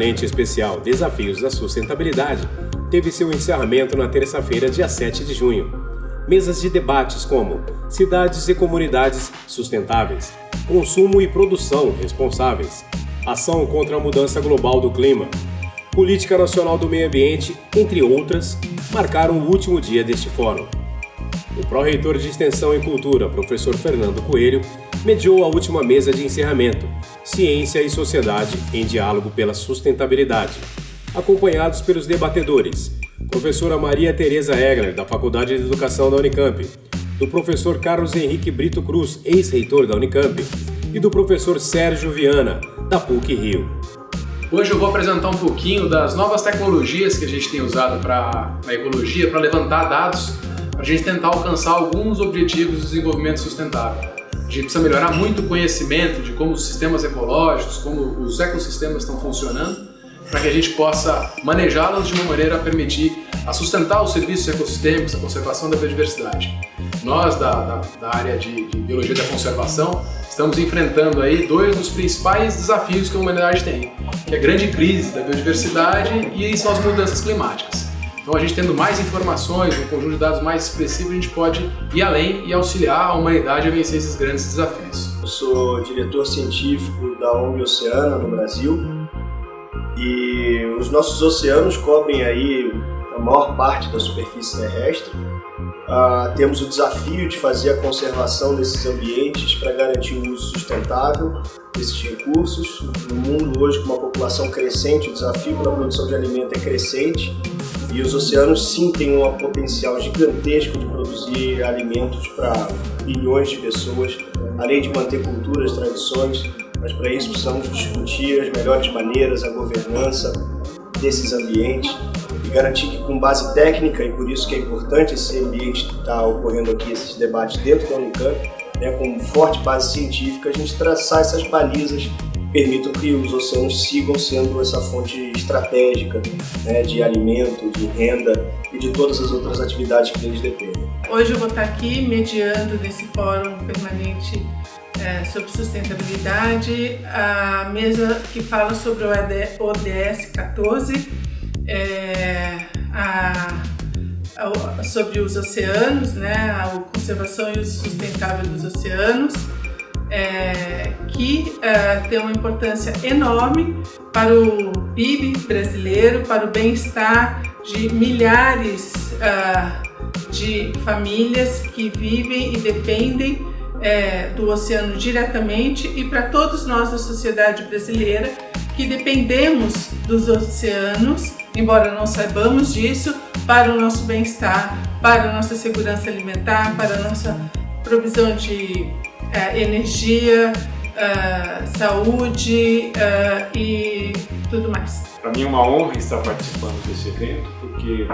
permanente especial Desafios da Sustentabilidade teve seu encerramento na terça-feira, dia 7 de junho. Mesas de debates como cidades e comunidades sustentáveis, consumo e produção responsáveis, ação contra a mudança global do clima, política nacional do meio ambiente, entre outras, marcaram o último dia deste fórum. O pró-reitor de Extensão e Cultura, professor Fernando Coelho, mediou a última mesa de encerramento, Ciência e Sociedade em Diálogo pela Sustentabilidade, acompanhados pelos debatedores, professora Maria Tereza Egler, da Faculdade de Educação da Unicamp, do professor Carlos Henrique Brito Cruz, ex-reitor da Unicamp, e do professor Sérgio Viana, da PUC-Rio. Hoje eu vou apresentar um pouquinho das novas tecnologias que a gente tem usado na ecologia para levantar dados, para a gente tentar alcançar alguns objetivos de desenvolvimento sustentável. A gente precisa melhorar muito o conhecimento de como os sistemas ecológicos, como os ecossistemas estão funcionando, para que a gente possa manejá-los de uma maneira a permitir a sustentar os serviços ecossistêmicos, a conservação da biodiversidade. Nós, da área de Biologia da Conservação, estamos enfrentando aí dois dos principais desafios que a humanidade tem, que é a grande crise da biodiversidade e são as mudanças climáticas. Então, a gente tendo mais informações, um conjunto de dados mais expressivo, a gente pode ir além e auxiliar a humanidade a vencer esses grandes desafios. Eu sou diretor científico da ONG Oceana no Brasil e os nossos oceanos cobrem aí a maior parte da superfície terrestre. Temos o desafio de fazer a conservação desses ambientes para garantir o uso sustentável desses recursos. No mundo hoje, com uma população crescente, o desafio para a produção de alimento é crescente e os oceanos sim têm um potencial gigantesco de produzir alimentos para bilhões de pessoas, além de manter culturas, tradições, mas para isso precisamos discutir as melhores maneiras, a governança desses ambientes e garantir que, com base técnica, e por isso que é importante esse ambiente estar ocorrendo aqui, esses debates dentro da Unicamp, com forte base científica, a gente traçar essas balizas que permitam que os oceanos sigam sendo essa fonte estratégica de alimento, de renda e de todas as outras atividades que eles dependem. Hoje eu vou estar aqui mediando nesse fórum permanente sobre sustentabilidade, a mesa que fala sobre o ODS 14, sobre os oceanos, a conservação e uso sustentável dos oceanos, que tem uma importância enorme para o PIB brasileiro, para o bem-estar de milhares de famílias que vivem e dependem do oceano diretamente e para todos nós da sociedade brasileira que dependemos dos oceanos, embora não saibamos disso, para o nosso bem-estar, para a nossa segurança alimentar, para a nossa provisão de energia, saúde e tudo mais. Para mim é uma honra estar participando desse evento, porque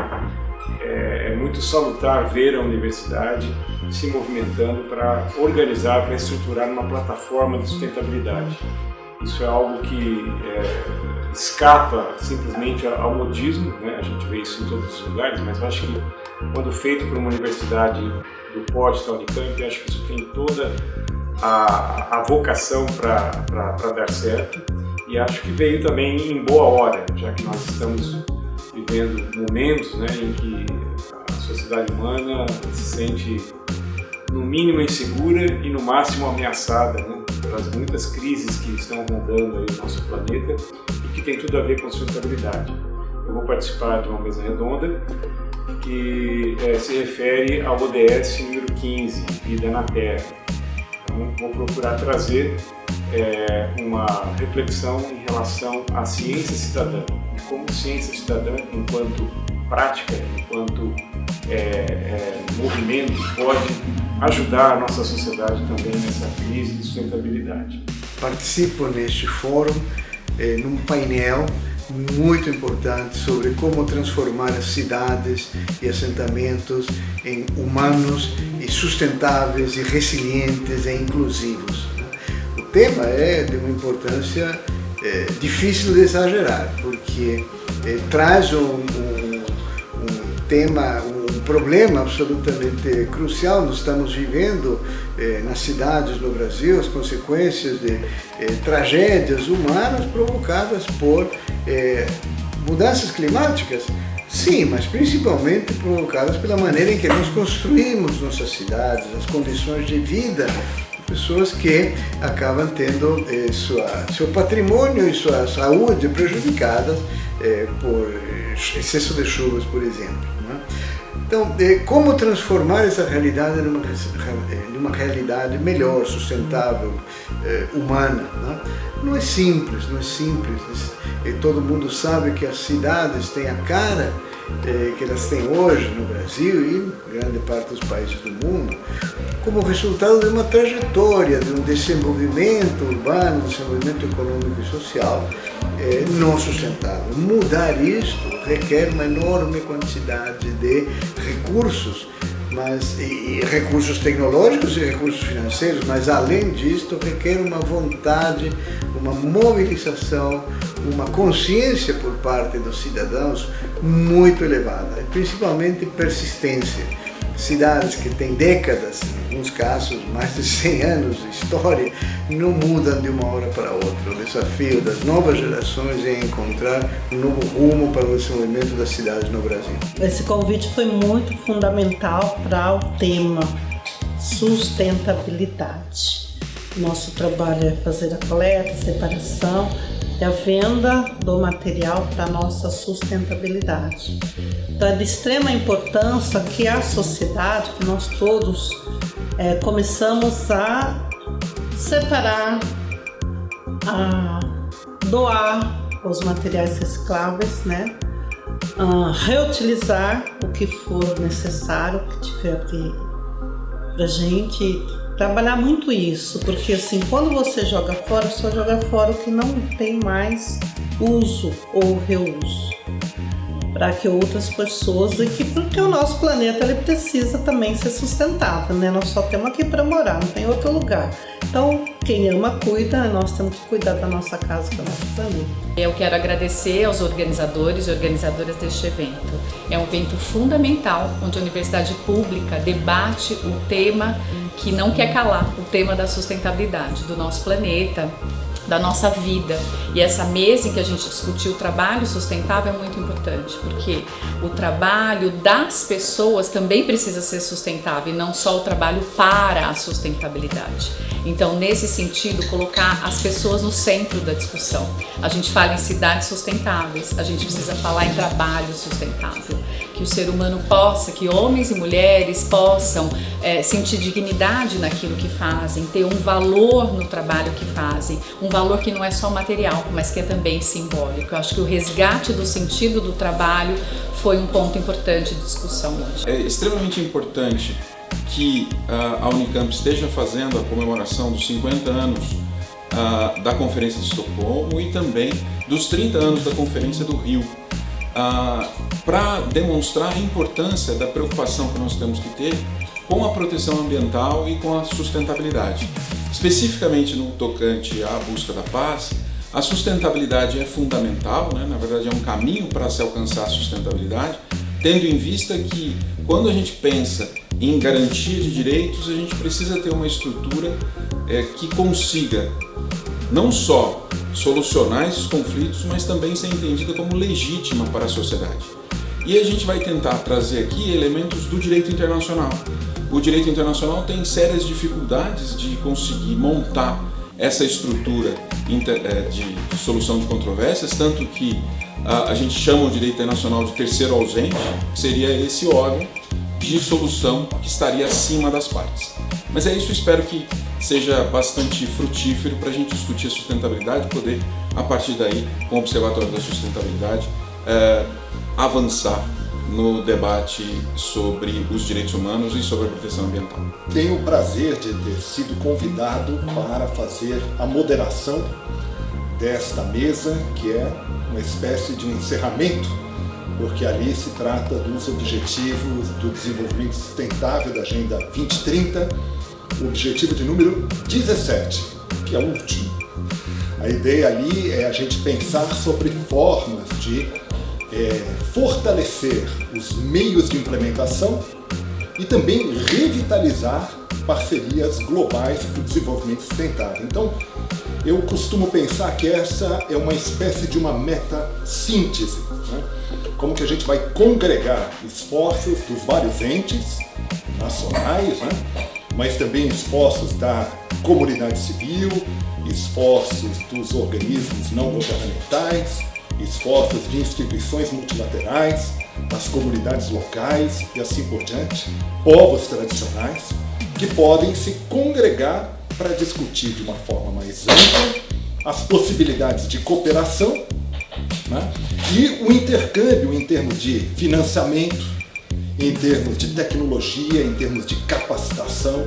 é muito salutar ver a universidade se movimentando para organizar, para estruturar uma plataforma de sustentabilidade. Isso é algo que escapa simplesmente ao modismo, a gente vê isso em todos os lugares, mas eu acho que quando feito por uma universidade do porte da Unicamp, eu acho que isso tem toda a vocação para dar certo e acho que veio também em boa hora, já que nós estamos vivendo momentos em que a sociedade humana se sente no mínimo insegura e no máximo ameaçada pelas muitas crises que estão rondando aí o nosso planeta e que tem tudo a ver com sustentabilidade. Eu vou participar de uma mesa redonda que se refere ao ODS número 15, Vida na Terra. Então, vou procurar trazer uma reflexão em relação à ciência cidadã e como ciência cidadã, enquanto prática, enquanto movimento, pode ajudar a nossa sociedade também nessa crise de sustentabilidade. Participo neste fórum num painel muito importante sobre como transformar as cidades e assentamentos em humanos e sustentáveis e resilientes e inclusivos. O tema é de uma importância difícil de exagerar, porque traz tema, um problema absolutamente crucial. Nós estamos vivendo nas cidades no Brasil as consequências de tragédias humanas provocadas por mudanças climáticas. Sim, mas principalmente provocadas pela maneira em que nós construímos nossas cidades, as condições de vida de pessoas que acabam tendo seu patrimônio e sua saúde prejudicadas por excesso de chuvas, por exemplo. Né? Então, como transformar essa realidade numa realidade melhor, sustentável, humana? Né? Não é simples, não é simples. Todo mundo sabe que as cidades têm a cara que elas têm hoje no Brasil e em grande parte dos países do mundo, como resultado de uma trajetória, de um desenvolvimento urbano, desenvolvimento econômico e social não sustentável. Mudar isto requer uma enorme quantidade de recursos, e recursos tecnológicos e recursos financeiros, mas além disto requer uma vontade, uma mobilização, uma consciência por parte dos cidadãos muito elevada, principalmente persistência. Cidades que têm décadas, em alguns casos mais de 100 anos de história, não mudam de uma hora para outra. O desafio das novas gerações é encontrar um novo rumo para o desenvolvimento das cidades no Brasil. Esse convite foi muito fundamental para o tema sustentabilidade. Nosso trabalho é fazer a coleta, a separação e a venda do material para a nossa sustentabilidade. Então é de extrema importância que a sociedade, que nós todos começamos a separar, a doar os materiais recicláveis, né? A reutilizar o que for necessário, o que tiver aqui pra gente. Trabalhar muito isso, porque assim, quando você joga fora, só joga fora o que não tem mais uso ou reuso, para que outras pessoas, porque o nosso planeta ele precisa também ser sustentável, né? Nós só temos aqui para morar, não tem outro lugar. Então, quem ama cuida, nós temos que cuidar da nossa casa, do nosso planeta. Eu quero agradecer aos organizadores e organizadoras deste evento. É um evento fundamental, onde a Universidade Pública debate o tema que não quer calar, o tema da sustentabilidade do nosso planeta, da nossa vida. E essa mesa em que a gente discutiu o trabalho sustentável é muito importante, porque o trabalho das pessoas também precisa ser sustentável e não só o trabalho para a sustentabilidade. Então, nesse sentido, colocar as pessoas no centro da discussão. A gente fala em cidades sustentáveis, a gente precisa falar em trabalho sustentável, que o ser humano possa, que homens e mulheres possam sentir dignidade naquilo que fazem, ter um valor no trabalho que fazem, um valor que não é só material, mas que é também simbólico. Eu acho que o resgate do sentido do trabalho foi um ponto importante de discussão hoje. É extremamente importante que a Unicamp esteja fazendo a comemoração dos 50 anos da Conferência de Estocolmo e também dos 30 anos da Conferência do Rio, para demonstrar a importância da preocupação que nós temos que ter com a proteção ambiental e com a sustentabilidade. Especificamente no tocante à busca da paz, a sustentabilidade é fundamental, né? Na verdade é um caminho para se alcançar a sustentabilidade, tendo em vista que quando a gente pensa em garantia de direitos, a gente precisa ter uma estrutura que consiga não só solucionar esses conflitos, mas também ser entendida como legítima para a sociedade. E a gente vai tentar trazer aqui elementos do direito internacional. O direito internacional tem sérias dificuldades de conseguir montar essa estrutura de solução de controvérsias, tanto que a gente chama o direito internacional de terceiro ausente, que seria esse órgão de solução que estaria acima das partes. Mas é isso, espero que seja bastante frutífero para a gente discutir a sustentabilidade, poder, a partir daí, com o Observatório da Sustentabilidade, avançar no debate sobre os direitos humanos e sobre a proteção ambiental. Tenho o prazer de ter sido convidado para fazer a moderação desta mesa, que é uma espécie de um encerramento, porque ali se trata dos objetivos do desenvolvimento sustentável da Agenda 2030, o objetivo de número 17, que é o último. A ideia ali é a gente pensar sobre formas de fortalecer os meios de implementação e também revitalizar parcerias globais para o desenvolvimento sustentável. Então, eu costumo pensar que essa é uma espécie de uma meta-síntese, né? Como que a gente vai congregar esforços dos vários entes nacionais, né? Mas também esforços da comunidade civil, esforços dos organismos não governamentais, esforços de instituições multilaterais, das comunidades locais e assim por diante, povos tradicionais, que podem se congregar para discutir de uma forma mais ampla as possibilidades de cooperação, né? E o intercâmbio em termos de financiamento, em termos de tecnologia, em termos de capacitação,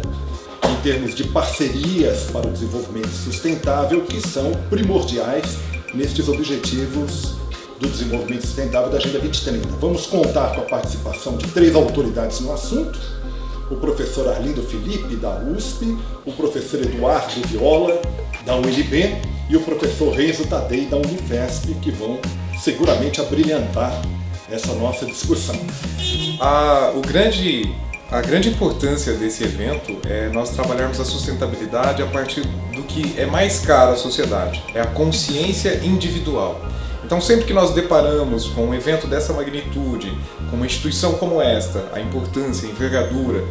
em termos de parcerias para o desenvolvimento sustentável, que são primordiais nestes objetivos do desenvolvimento sustentável da Agenda 2030. Vamos contar com a participação de 3 autoridades no assunto: o professor Arlindo Felipe, da USP, o professor Eduardo Viola, da UNB, e o professor Renzo Tadei, da Unifesp, que vão seguramente abrilhantar essa nossa discussão. A grande importância desse evento é nós trabalharmos a sustentabilidade a partir do que é mais caro à sociedade, é a consciência individual. Então, sempre que nós deparamos com um evento dessa magnitude, com uma instituição como esta, a importância, a envergadura,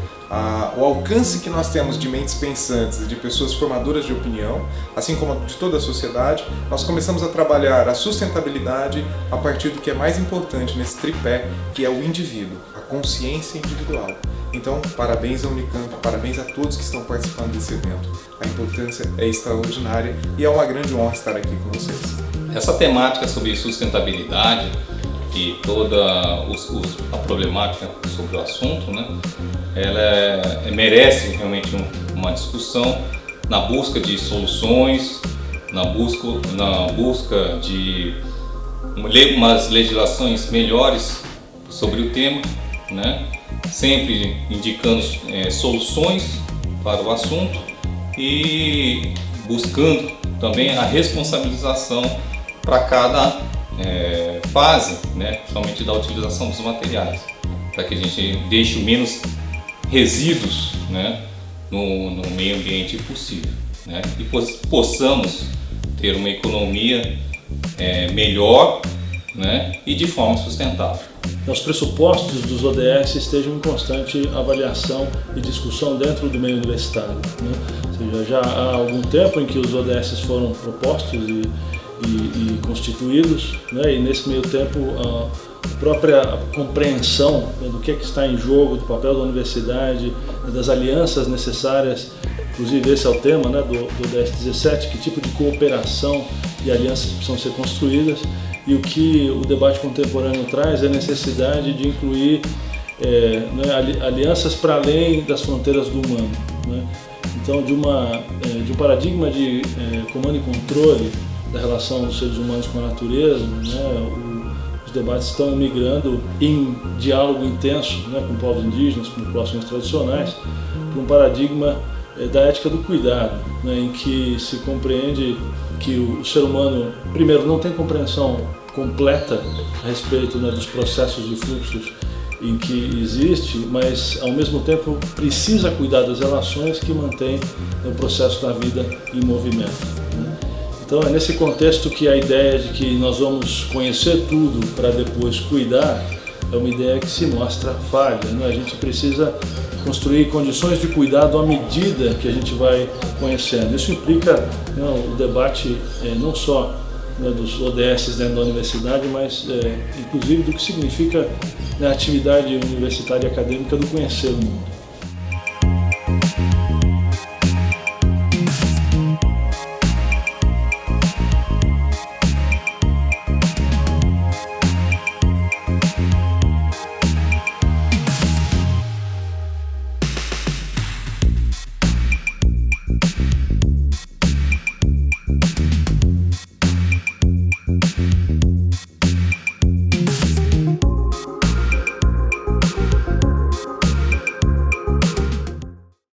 o alcance que nós temos de mentes pensantes e de pessoas formadoras de opinião, assim como de toda a sociedade, nós começamos a trabalhar a sustentabilidade a partir do que é mais importante nesse tripé, que é o indivíduo, a consciência individual. Então, parabéns à Unicamp, parabéns a todos que estão participando desse evento. A importância é extraordinária e é uma grande honra estar aqui com vocês. Essa temática sobre sustentabilidade e toda a problemática sobre o assunto, né, ela merece realmente uma discussão na busca de soluções, na busca de umas legislações melhores sobre o tema, né, sempre indicando soluções para o assunto e buscando também a responsabilização para cada fase, né, principalmente da utilização dos materiais, para que a gente deixe o menos resíduos, né, no meio ambiente possível, né, e possamos ter uma economia melhor, né, e de forma sustentável. Os pressupostos dos ODS estejam em constante avaliação e discussão dentro do meio universitário, né? Ou seja, já há algum tempo em que os ODS foram propostos e constituídos, né? E nesse meio tempo a própria compreensão, né, do que está em jogo, do papel da universidade, das alianças necessárias, inclusive esse é o tema, né, do ODS 17, que tipo de cooperação e alianças precisam ser construídas. E o que o debate contemporâneo traz é a necessidade de incluir alianças para além das fronteiras do humano, né? Então, de um paradigma de comando e controle da relação dos seres humanos com a natureza, né, os debates estão migrando em diálogo intenso, né, com povos indígenas, com populações tradicionais, para um paradigma da ética do cuidado, né, em que se compreende que o ser humano, primeiro, não tem compreensão completa a respeito, né, dos processos e fluxos em que existe, mas ao mesmo tempo precisa cuidar das relações que mantêm o processo da vida em movimento, né? Então é nesse contexto que a ideia de que nós vamos conhecer tudo para depois cuidar é uma ideia que se mostra falha, né? A gente precisa construir condições de cuidado à medida que a gente vai conhecendo. Isso implica, né, o debate não só, né, dos ODS dentro da universidade, mas inclusive do que significa, né, a atividade universitária e acadêmica do conhecer o mundo.